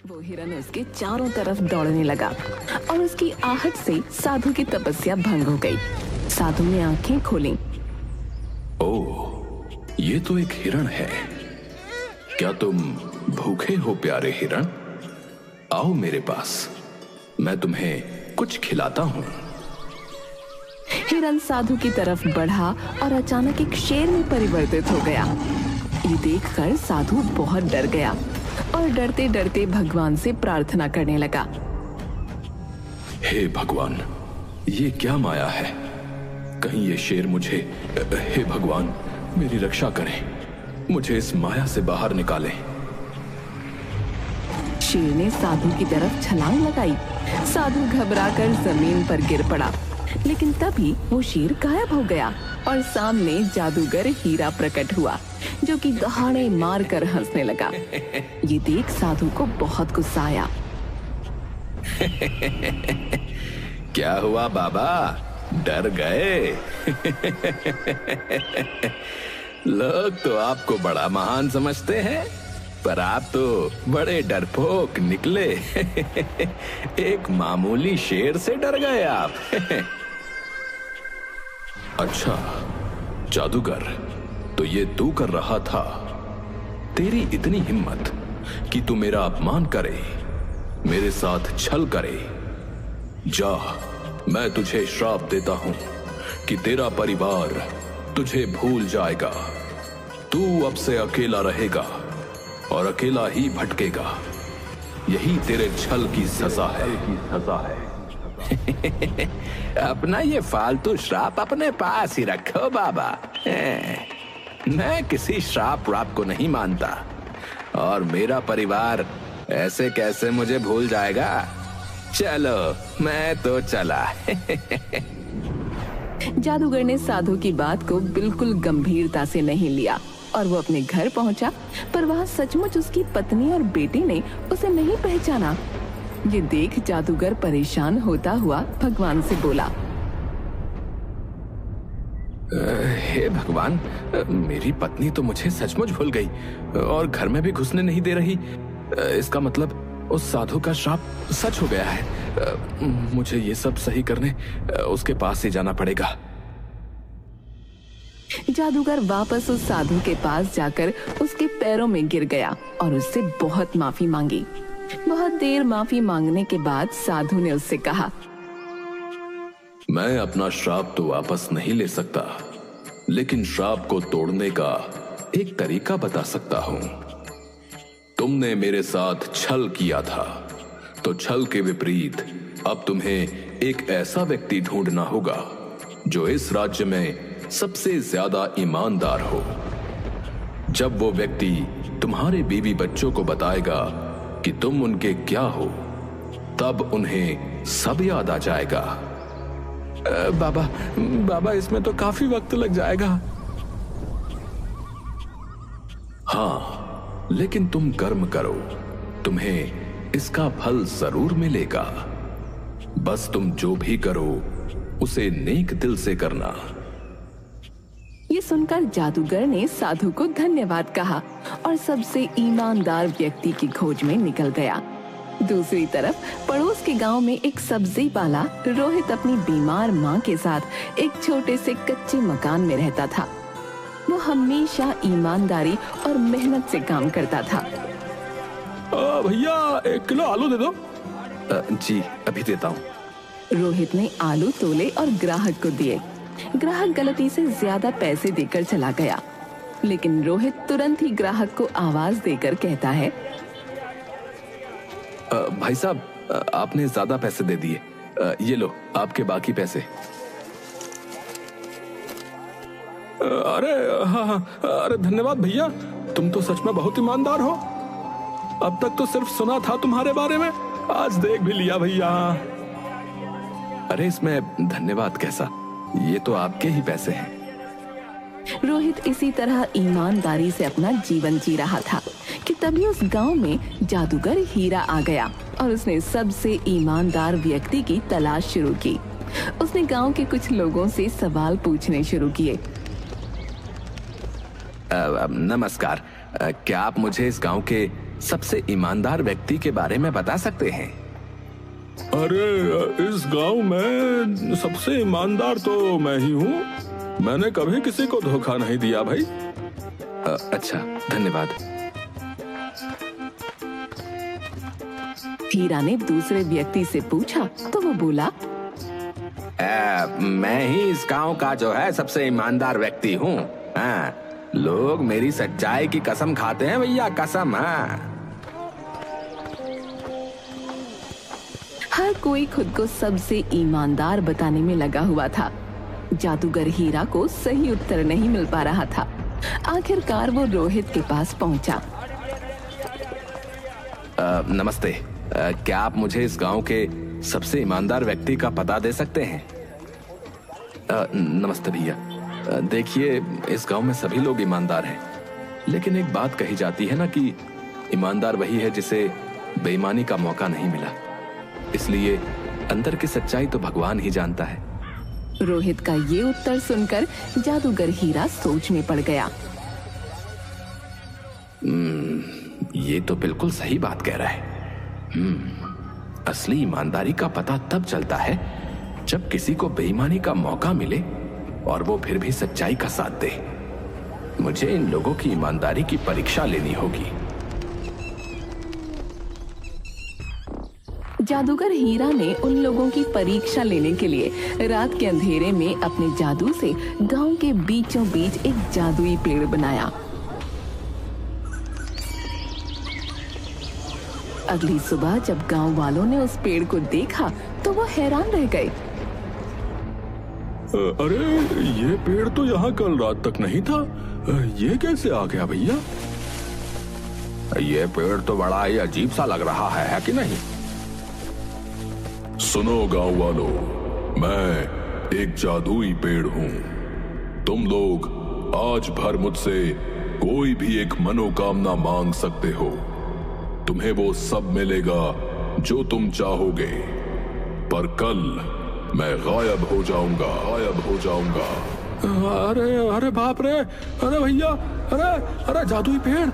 वो हिरन उसके चारों तरफ दौड़ने लगा और उसकी आहट से साधु की तपस्या भंग हो गई। साधु ने आंखें खोली। ओह, ये तो एक हिरण है। क्या तुम भूखे हो प्यारे हिरण? आओ मेरे पास, मैं तुम्हें कुछ खिलाता हूँ। हिरन साधु की तरफ बढ़ा और अचानक एक शेर में परिवर्तित हो गया। ये देखकर साधु बहुत डर गया और डरते डरते भगवान से प्रार्थना करने लगा। हे भगवान, ये क्या माया है? कहीं ये शेर मुझे, हे भगवान मेरी रक्षा करें, मुझे इस माया से बाहर निकालें। शेर ने साधु की तरफ छलांग लगाई। साधु घबराकर जमीन पर गिर पड़ा, लेकिन तभी वो शेर गायब हो गया और सामने जादूगर हीरा प्रकट हुआ, जो कि दहाड़े मारकर हंसने लगा। ये देख साधु को बहुत गुस्सा आया। क्या हुआ बाबा, डर गए? लोग तो आपको बड़ा महान समझते हैं, पर आप तो बड़े डरपोक निकले। एक मामूली शेर से डर गए आप। अच्छा जादूगर, तो ये तू कर रहा था? तेरी इतनी हिम्मत कि तू मेरा अपमान करे, मेरे साथ छल करे। जा, मैं तुझे श्राप देता हूं कि तेरा परिवार तुझे भूल जाएगा। तू अब से अकेला रहेगा और अकेला ही भटकेगा। यही तेरे छल की सजा है। अपना ये फालतू श्राप अपने पास ही रखो बाबा। मैं किसी श्राप व्राप को नहीं मानता, और मेरा परिवार ऐसे कैसे मुझे भूल जाएगा। चलो मैं तो चला। जादूगर ने साधु की बात को बिल्कुल गंभीरता से नहीं लिया और वो अपने घर पहुंचा, पर वहां सचमुच उसकी पत्नी और बेटी ने उसे नहीं पहचाना। ये देख जादूगर परेशान होता हुआ भगवान से बोला, हे भगवान, मेरी पत्नी तो मुझे सचमुच भूल गई और घर में भी घुसने नहीं दे रही। इसका मतलब उस साधु का श्राप सच हो गया है। मुझे ये सब सही करने उसके पास ही जाना पड़ेगा। जादूगर वापस उस साधु के पास जाकर उसके पैरों में गिर गया और उससे बहुत माफी मांगी। बहुत देर माफी मांगने के बाद साधु ने उससे कहा, मैं अपना श्राप तो वापस नहीं ले सकता, लेकिन श्राप को तोड़ने का एक तरीका बता सकता हूं। तुमने मेरे साथ छल किया था, तो छल के विपरीत अब तुम्हें एक ऐसा व्यक्ति ढूंढना होगा जो इस राज्य में सबसे ज्यादा ईमानदार हो। जब वो व्यक्ति तुम्हारे बीवी बच्चों को बताएगा कि तुम उनके क्या हो, तब उन्हें सब याद आ जाएगा। बाबा इसमें तो काफी वक्त लग जाएगा। हाँ, लेकिन तुम कर्म करो, तुम्हें इसका फल जरूर मिलेगा। बस तुम जो भी करो उसे नेक दिल से करना। ये सुनकर जादूगर ने साधु को धन्यवाद कहा और सबसे ईमानदार व्यक्ति की खोज में निकल गया। दूसरी तरफ पड़ोस के गांव में एक सब्जी वाला रोहित अपनी बीमार मां के साथ एक छोटे से कच्चे मकान में रहता था। वो हमेशा ईमानदारी और मेहनत से काम करता था। भैया 1 किलो आलू दे दो। जी अभी देता हूँ। रोहित ने आलू तोले और ग्राहक को दिए। ग्राहक गलती से ज्यादा पैसे देकर चला गया, लेकिन रोहित तुरंत ही ग्राहक को आवाज देकर कहता है, भाई साहब, आपने ज्यादा पैसे दे दिए। ये लो आपके बाकी पैसे। अरे हाँ, अरे धन्यवाद भैया, तुम तो सच में बहुत ईमानदार हो। अब तक तो सिर्फ सुना था तुम्हारे बारे में, आज देख भी लिया भैया। अरे इसमें धन्यवाद कैसा, ये तो आपके ही पैसे हैं। रोहित इसी तरह ईमानदारी से अपना जीवन जी रहा था कि तभी उस गांव में जादूगर हीरा आ गया और उसने सबसे ईमानदार व्यक्ति की तलाश शुरू की। उसने गांव के कुछ लोगों से सवाल पूछने शुरू किए। नमस्कार, क्या आप मुझे इस गांव के सबसे ईमानदार व्यक्ति के बारे में बता सकते हैं? अरे इस गांव में सबसे ईमानदार तो मैं ही हूँ। मैंने कभी किसी को धोखा नहीं दिया भाई। अच्छा, धन्यवाद। हीरा ने दूसरे व्यक्ति से पूछा तो वो बोला, मैं ही इस गांव का जो है सबसे ईमानदार व्यक्ति हूँ। हाँ, लोग मेरी सच्चाई की कसम खाते हैं भैया, कसम। हाँ, हर कोई खुद को सबसे ईमानदार बताने में लगा हुआ था। जादूगर हीरा को सही उत्तर नहीं मिल पा रहा था। आखिरकार वो रोहित के पास पहुंचा। नमस्ते। क्या आप मुझे इस गांव के सबसे ईमानदार व्यक्ति का पता दे सकते हैं? नमस्ते भैया। देखिए, इस गांव में सभी लोग ईमानदार हैं, लेकिन एक बात कही जाती है ना कि ईमानदार वही है जिसे बेईमानी का मौका नहीं मिला। इसलिए अंदर की सच्चाई तो भगवान ही जानता है। रोहित का ये उत्तर सुनकर जादूगर हीरा सोच में पड़ गया। ये तो बिल्कुल सही बात कह रहा है। असली ईमानदारी का पता तब चलता है जब किसी को बेईमानी का मौका मिले और वो फिर भी सच्चाई का साथ दे। मुझे इन लोगों की ईमानदारी की परीक्षा लेनी होगी। जादूगर हीरा ने उन लोगों की परीक्षा लेने के लिए रात के अंधेरे में अपने जादू से गांव के बीचों बीच एक जादुई पेड़ बनाया। अगली सुबह जब गांव वालों ने उस पेड़ को देखा तो वो हैरान रह गए। अरे ये पेड़ तो यहाँ कल रात तक नहीं था, ये कैसे आ गया भैया? ये पेड़ तो बड़ा ही अजीब सा लग रहा है कि नहीं? सुनो गांव वालों, मैं एक जादुई पेड़ हूँ। तुम लोग आज भर मुझसे कोई भी एक मनोकामना मांग सकते हो। तुम्हें वो सब मिलेगा जो तुम चाहोगे, पर कल मैं गायब हो जाऊंगा। अरे अरे बाप रे, अरे भैया, अरे अरे जादुई पेड़।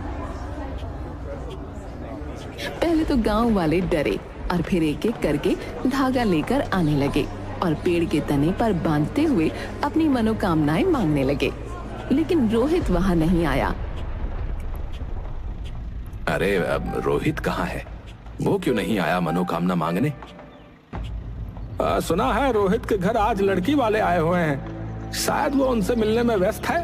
पहले तो गांव वाले डरे और फिर एक एक करके धागा लेकर आने लगे और पेड़ के तने पर बांधते हुए अपनी मनोकामनाएं मांगने लगे, लेकिन रोहित वहां नहीं आया। अरे अब रोहित कहाँ है? वो क्यों नहीं आया मनोकामना मांगने? सुना है रोहित के घर आज लड़की वाले आए हुए हैं, शायद वो उनसे मिलने में व्यस्त है।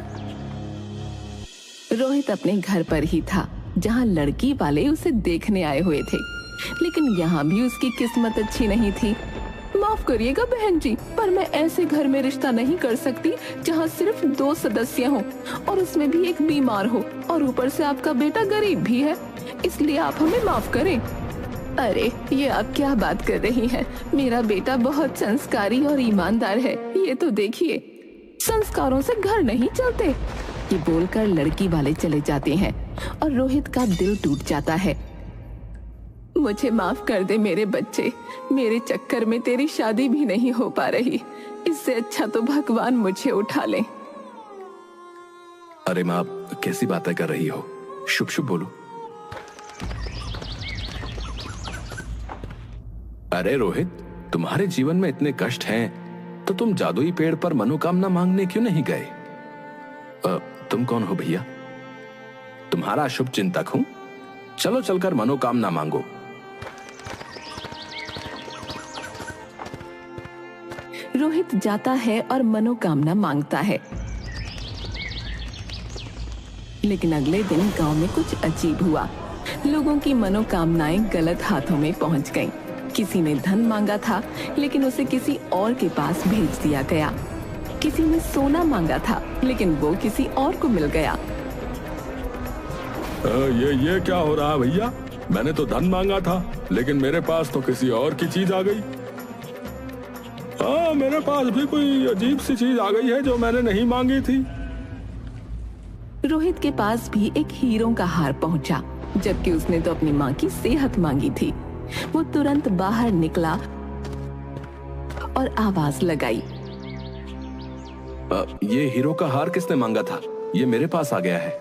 रोहित अपने घर पर ही था जहां लड़की वाले उसे देखने आए हुए थे, लेकिन यहाँ भी उसकी किस्मत अच्छी नहीं थी। माफ करिएगा बहन जी, पर मैं ऐसे घर में रिश्ता नहीं कर सकती जहाँ सिर्फ 2 सदस्य हों और उसमें भी एक बीमार हो और ऊपर से आपका बेटा गरीब भी है, इसलिए आप हमें माफ करें। अरे ये आप क्या बात कर रही हैं? मेरा बेटा बहुत संस्कारी और ईमानदार है, ये तो देखिए। संस्कारों से घर नहीं चलते। ये बोलकर लड़की वाले चले जाते हैं और रोहित का दिल टूट जाता है। मुझे माफ कर दे मेरे बच्चे, मेरे चक्कर में तेरी शादी भी नहीं हो पा रही। इससे अच्छा तो भगवान मुझे उठा ले। अरे माँ, कैसी बातें कर रही हो? शुभ शुभ बोलो। अरे रोहित, तुम्हारे जीवन में इतने कष्ट हैं तो तुम जादुई पेड़ पर मनोकामना मांगने क्यों नहीं गए? तुम कौन हो भैया? तुम्हारा शुभ चिंतक हूं। चलो चलकर मनोकामना मांगो। रोहित जाता है और मनोकामना मांगता है, लेकिन अगले दिन गांव में कुछ अजीब हुआ। लोगों की मनोकामनाएं गलत हाथों में पहुंच गईं। किसी ने धन मांगा था, लेकिन उसे किसी और के पास भेज दिया गया। किसी ने सोना मांगा था, लेकिन वो किसी और को मिल गया। ये क्या हो रहा है भैया? मैंने तो धन मांगा था, लेकिन मेरे पास तो किसी और की चीज आ गई। मेरे पास भी कोई अजीब सी चीज आ गई है जो मैंने नहीं मांगी थी। रोहित के पास भी एक हीरों का हार पहुंचा, जबकि उसने तो अपनी माँ की सेहत मांगी थी। वो तुरंत बाहर निकला और आवाज लगाई, ये हीरो का हार किसने मांगा था? ये मेरे पास आ गया है।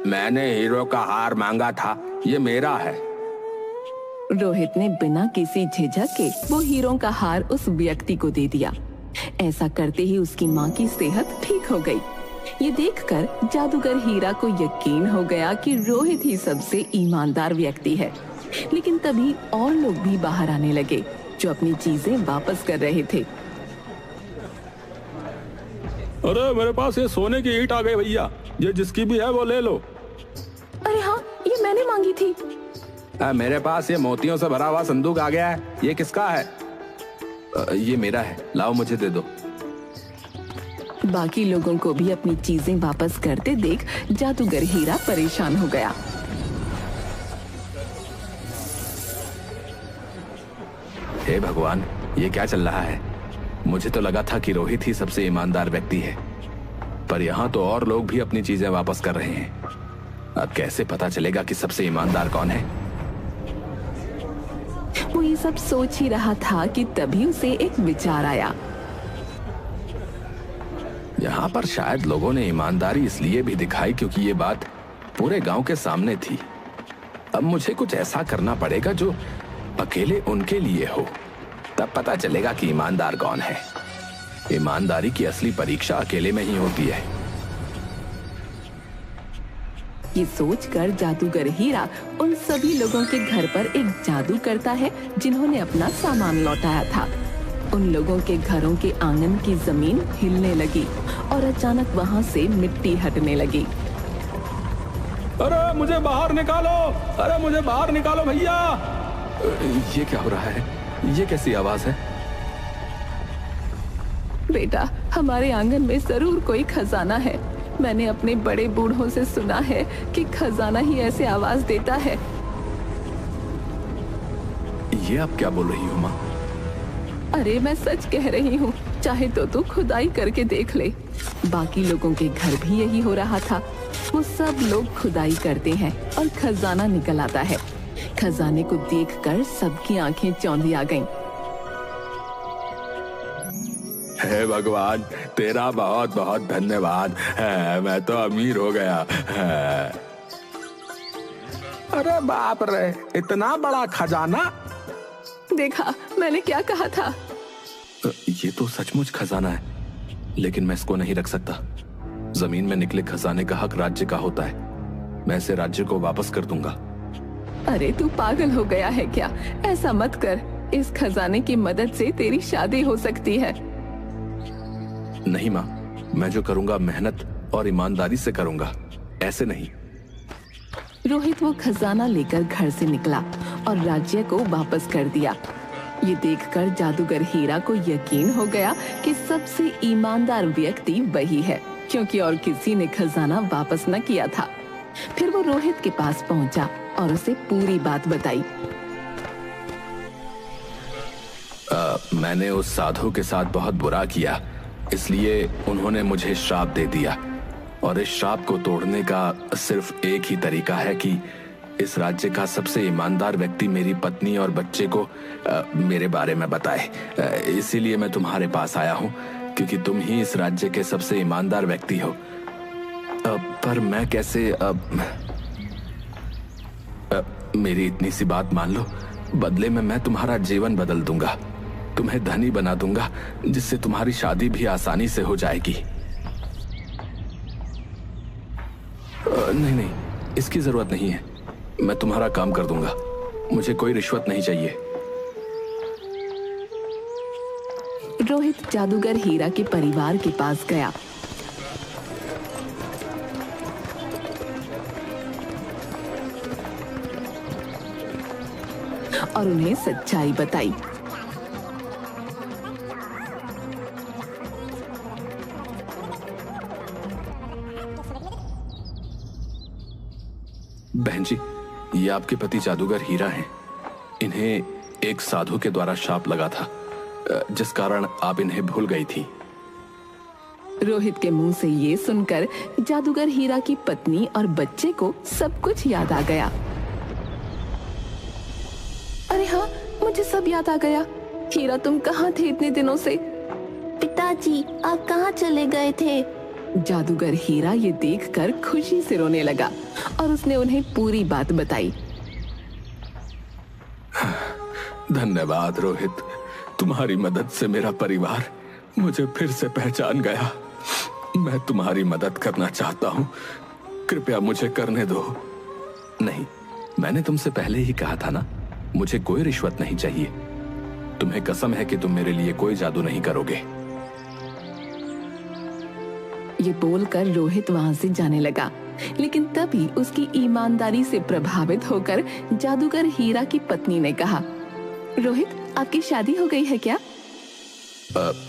मैंने हीरो का हार मांगा था, ये मेरा है। रोहित ने बिना किसी झिझक के वो हीरो का हार उस व्यक्ति को दे दिया। ऐसा करते ही उसकी माँ की सेहत ठीक हो गई। ये देखकर जादूगर हीरा को यकीन हो गया कि रोहित ही सबसे ईमानदार व्यक्ति है। लेकिन तभी और लोग भी बाहर आने लगे जो अपनी चीजें वापस कर रहे थे। अरे मेरे पास ये सोने की ईंट आ गई भैया, ये जिसकी भी है वो ले लो। अरे हाँ, ये मैंने मांगी थी। मेरे पास ये मोतियों से भरा हुआ संदूक आ गया है, ये किसका है? ये मेरा है, लाओ मुझे दे दो। बाकी लोगों को भी अपनी चीजें वापस करते देख जादूगर हीरा परेशान हो गया। हे भगवान, ये क्या चल रहा है? मुझे तो लगा था कि रोहित ही सबसे ईमानदार व्यक्ति है, पर यहाँ तो और लोग भी अपनी चीजें वापस कर रहे हैं। अब कैसे पता चलेगा कि सबसे ईमानदार कौन है? वो ये सब सोच ही रहा था कि तभी उसे एक विचार आया। यहाँ पर शायद लोगों ने ईमानदारी इसलिए भी दिखाई क्योंकि ये बात पूरे गांव के सामने थी। अब मुझे कुछ ऐसा करना पड़ेगा जो अकेले उनके लिए हो, तब पता चलेगा कि ईमानदार कौन है। ईमानदारी की असली परीक्षा अकेले में ही होती है। ये सोचकर जादूगर हीरा उन सभी लोगों के घर पर एक जादू करता है जिन्होंने अपना सामान लौटाया था। उन लोगों के घरों के आंगन की जमीन हिलने लगी और अचानक वहां से मिट्टी हटने लगी। अरे मुझे बाहर निकालो, अरे मुझे बाहर निकालो भैया। ये क्या हो रहा है? ये कैसी आवाज है? बेटा, हमारे आंगन में जरूर कोई खजाना है। मैंने अपने बड़े बूढ़ों से सुना है कि खजाना ही ऐसे आवाज देता है। ये आप क्या बोल रही हो माँ? अरे मैं सच कह रही हूँ, चाहे तो तू खुदाई करके देख ले। बाकी लोगों के घर भी यही हो रहा था। वो सब लोग खुदाई करते हैं और खजाना निकल आता है। खजाने को देखकर सबकी आंखें चौंधी आ गईं। हे भगवान, तेरा बहुत बहुत धन्यवाद है, मैं तो अमीर हो गया है। अरे बाप रे, इतना बड़ा खजाना! देखा, मैंने क्या कहा था। ये तो सचमुच खजाना है, लेकिन मैं इसको नहीं रख सकता। जमीन में निकले खजाने का हक राज्य का होता है। मैं इसे राज्य को वापस कर दूंगा। अरे तू पागल हो गया है क्या? ऐसा मत कर। इस खजाने की मदद से तेरी शादी हो सकती है। नहीं माँ, मैं जो करूंगा मेहनत और ईमानदारी से करूंगा, ऐसे नहीं। रोहित वो खजाना लेकर घर से निकला और राज्य को वापस कर दिया। ये देखकर जादूगर हीरा को यकीन हो गया कि सबसे ईमानदार व्यक्ति वही है, क्योंकि और किसी ने खजाना वापस न किया था। फिर वो रोहित के पास पहुंचा और उसे पूरी बात बताई। मैंने उस साधु के साथ बहुत बुरा किया, इसलिए उन्होंने मुझे श्राप दे दिया, और इस श्राप को तोड़ने का सिर्फ एक ही तरीका है कि इस राज्य का सबसे ईमानदार व्यक्ति मेरी पत्नी और बच्चे को मेरे बारे में बताए। इसीलिए मैं तुम्हारे पास आया हूँ, क्योंकि तुम ही इस राज्य के सबसे ईमानदार व्यक्ति हो। पर मैं कैसे मेरी इतनी सी बात मान लो, बदले में मैं तुम्हारा जीवन बदल दूंगा, तुम्हें धनी बना दूंगा, जिससे तुम्हारी शादी भी आसानी से हो जाएगी। नहीं नहीं, इसकी जरूरत नहीं है। मैं तुम्हारा काम कर दूंगा, मुझे कोई रिश्वत नहीं चाहिए। रोहित जादूगर हीरा के परिवार के पास गया। और उन्हें सच्चाई बताई। बहन जी, ये आपके पति जादूगर हीरा हैं। इन्हें एक साधु के द्वारा शाप लगा था, जिस कारण आप इन्हें भूल गई थी। रोहित के मुंह से ये सुनकर जादूगर हीरा की पत्नी और बच्चे को सब कुछ याद आ गया। अरे हाँ, मुझे सब याद आ गया। हीरा, तुम कहाँ थे इतने दिनों से? पिताजी, आप कहाँ चले गए थे? जादूगर हीरा ये देखकर खुशी से रोने लगा और उसने उन्हें पूरी बात बताई। धन्यवाद रोहित, तुम्हारी मदद से मेरा परिवार मुझे फिर से पहचान गया। मैं तुम्हारी मदद करना चाहता हूँ, कृपया मुझे करने दो। नहीं, मैंने तुमसे पहले ही कहा था ना, मुझे कोई रिश्वत नहीं चाहिए। तुम्हें कसम है कि तुम मेरे लिए कोई जादू नहीं करोगे। ये बोलकर रोहित वहां से जाने लगा, लेकिन तभी उसकी ईमानदारी से प्रभावित होकर जादूगर हीरा की पत्नी ने कहा, रोहित, आपकी शादी हो गई है क्या?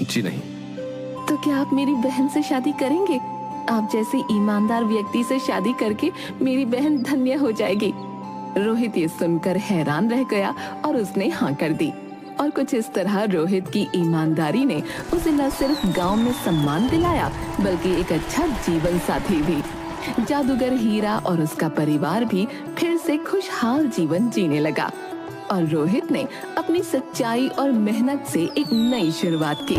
जी नहीं। तो क्या आप मेरी बहन से शादी करेंगे? आप जैसे ईमानदार व्यक्ति से शादी करके मेरी बहन धन्य हो जाएगी। रोहित ये सुनकर हैरान रह गया और उसने हाँ कर दी। और कुछ इस तरह रोहित की ईमानदारी ने उसे न सिर्फ गांव में सम्मान दिलाया, बल्कि एक अच्छा जीवन साथी भी। जादूगर हीरा और उसका परिवार भी फिर से खुशहाल जीवन जीने लगा और रोहित ने अपनी सच्चाई और मेहनत से एक नई शुरुआत की।